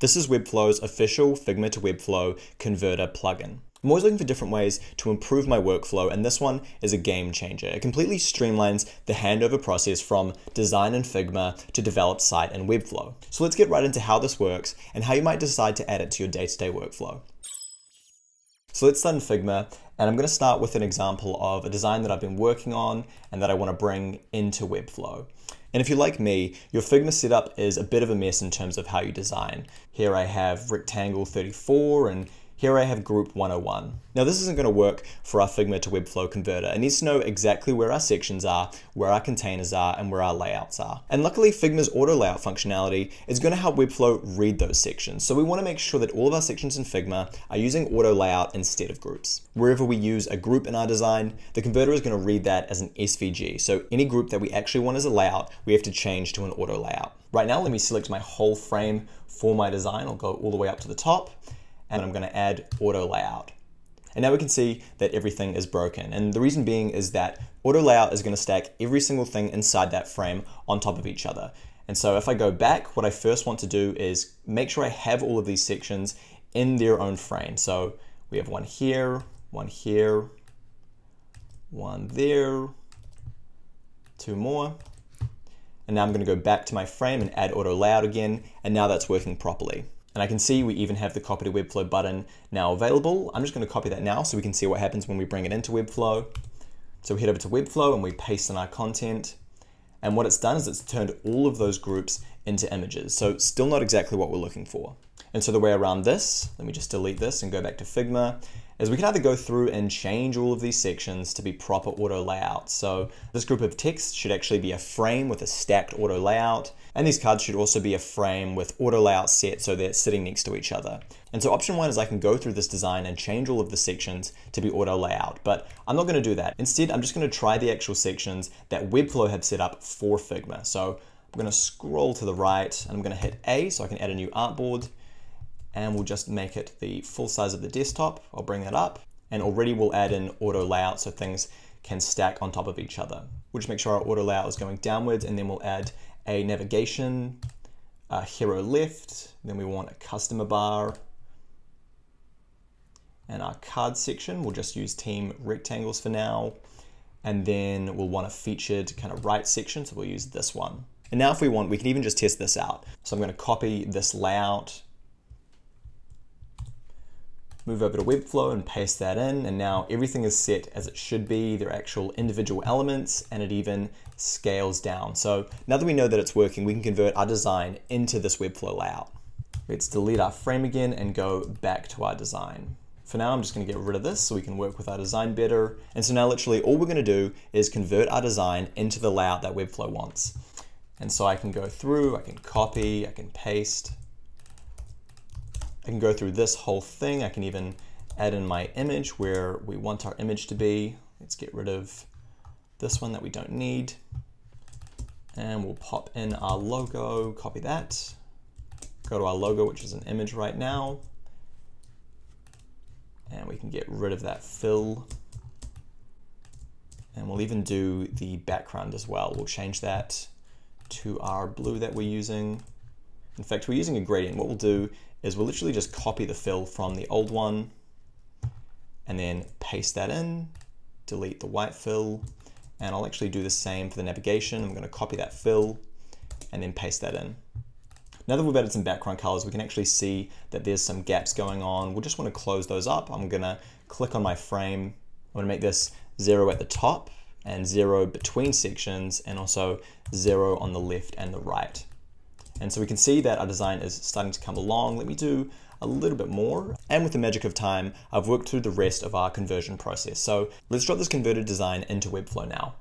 This is Webflow's official Figma to Webflow converter plugin. I'm always looking for different ways to improve my workflow, and this one is a game changer. It completely streamlines the handover process from design in Figma to develop site in Webflow. So let's get right into how this works and how you might decide to add it to your day-to-day workflow. So let's start in Figma, and I'm going to start with an example of a design that I've been working on and that I want to bring into Webflow. And if you're like me, your Figma setup is a bit of a mess in terms of how you design. Here I have rectangle 34 and here I have group 101. Now this isn't going to work for our Figma to Webflow converter. It needs to know exactly where our sections are, where our containers are, and where our layouts are. And luckily Figma's auto layout functionality is going to help Webflow read those sections. So we want to make sure that all of our sections in Figma are using auto layout instead of groups. Wherever we use a group in our design, the converter is going to read that as an SVG. So any group that we actually want as a layout, we have to change to an auto layout. Right now, let me select my whole frame for my design. I'll go all the way up to the top, and I'm going to add auto layout. And now we can see that everything is broken. And the reason being is that auto layout is going to stack every single thing inside that frame on top of each other. And so if I go back, what I first want to do is make sure I have all of these sections in their own frame. So we have one here, one there, two more. And now I'm going to go back to my frame and add auto layout again. And now that's working properly. And I can see we even have the copy to Webflow button now available. I'm just going to copy that now so we can see what happens when we bring it into Webflow. So we head over to Webflow and we paste in our content. And what it's done is it's turned all of those groups into images. So still not exactly what we're looking for. And so the way around this, let me just delete this and go back to Figma, is we can either go through and change all of these sections to be proper auto layouts. So this group of text should actually be a frame with a stacked auto layout. And these cards should also be a frame with auto layout set so they're sitting next to each other. And so option one is I can go through this design and change all of the sections to be auto layout, but I'm not going to do that. Instead, I'm just going to try the actual sections that Webflow have set up for Figma. So I'm going to scroll to the right and I'm going to hit A so I can add a new artboard. And we'll just make it the full size of the desktop. I'll bring that up, and already we'll add in auto layout so things can stack on top of each other. We'll just make sure our auto layout is going downwards, and then we'll add a navigation, a hero left, then we want a customer bar, and our card section, we'll just use team rectangles for now, and then we'll want a featured kind of right section, so we'll use this one. And now if we want, we can even just test this out. So I'm going to copy this layout, move over to Webflow and paste that in, and now everything is set as it should be. They're actual individual elements, and it even scales down. So now that we know that it's working, we can convert our design into this Webflow layout. Let's delete our frame again and go back to our design. For now, I'm just going to get rid of this so we can work with our design better. And so now literally all we're going to do is convert our design into the layout that Webflow wants. And so I can go through, I can copy, I can paste, I can go through this whole thing. I can even add in my image where we want our image to be. Let's get rid of this one that we don't need. And we'll pop in our logo, copy that. Go to our logo, which is an image right now. And we can get rid of that fill. And we'll even do the background as well. We'll change that to our blue that we're using. In fact, we're using a gradient. What we'll do is we'll literally just copy the fill from the old one and then paste that in, delete the white fill, and I'll actually do the same for the navigation. I'm going to copy that fill and then paste that in. Now that we've added some background colors, we can actually see that there's some gaps going on. We'll just want to close those up. I'm going to click on my frame. I'm going to make this 0 at the top and 0 between sections, and also 0 on the left and the right. And so we can see that our design is starting to come along. Let me do a little bit more. And with the magic of time, I've worked through the rest of our conversion process. So let's drop this converted design into Webflow now.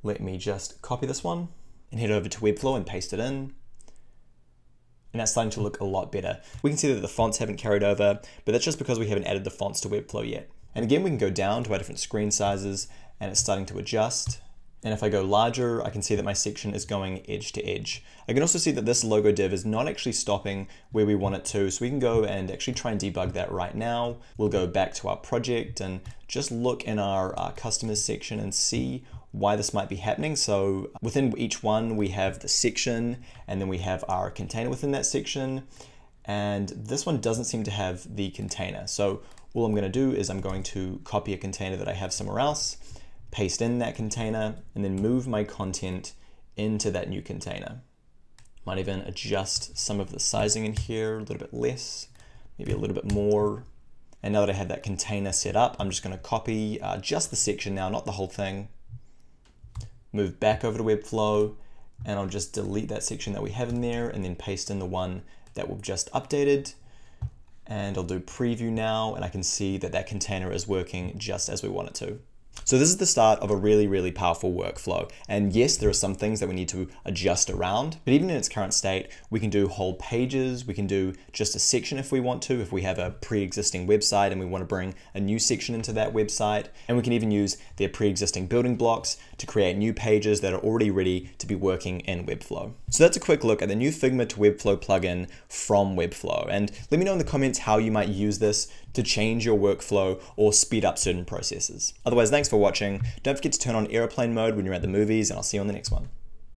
Let me just copy this one and head over to Webflow and paste it in. And that's starting to look a lot better. We can see that the fonts haven't carried over, but that's just because we haven't added the fonts to Webflow yet. And again, we can go down to our different screen sizes and it's starting to adjust. And if I go larger, I can see that my section is going edge to edge. I can also see that this logo div is not actually stopping where we want it to, so we can go and actually try and debug that right now. We'll go back to our project and just look in our customers section and see why this might be happening. So within each one, we have the section, and then we have our container within that section. And this one doesn't seem to have the container. So all I'm going to do is I'm going to copy a container that I have somewhere else, paste in that container, and then move my content into that new container. Might even adjust some of the sizing in here, a little bit less, maybe a little bit more. And now that I have that container set up, I'm just going to copy just the section now, not the whole thing. Move back over to Webflow, and I'll just delete that section that we have in there and then paste in the one that we've just updated. And I'll do preview now, and I can see that that container is working just as we want it to. So this is the start of a really, really powerful workflow. And yes, there are some things that we need to adjust around, but even in its current state, we can do whole pages, we can do just a section if we want to, if we have a pre-existing website and we want to bring a new section into that website. And we can even use their pre-existing building blocks to create new pages that are already ready to be working in Webflow. So that's a quick look at the new Figma to Webflow plugin from Webflow. And let me know in the comments how you might use this to change your workflow or speed up certain processes. Otherwise, thanks for watching. Don't forget to turn on airplane mode when you're at the movies, and I'll see you on the next one.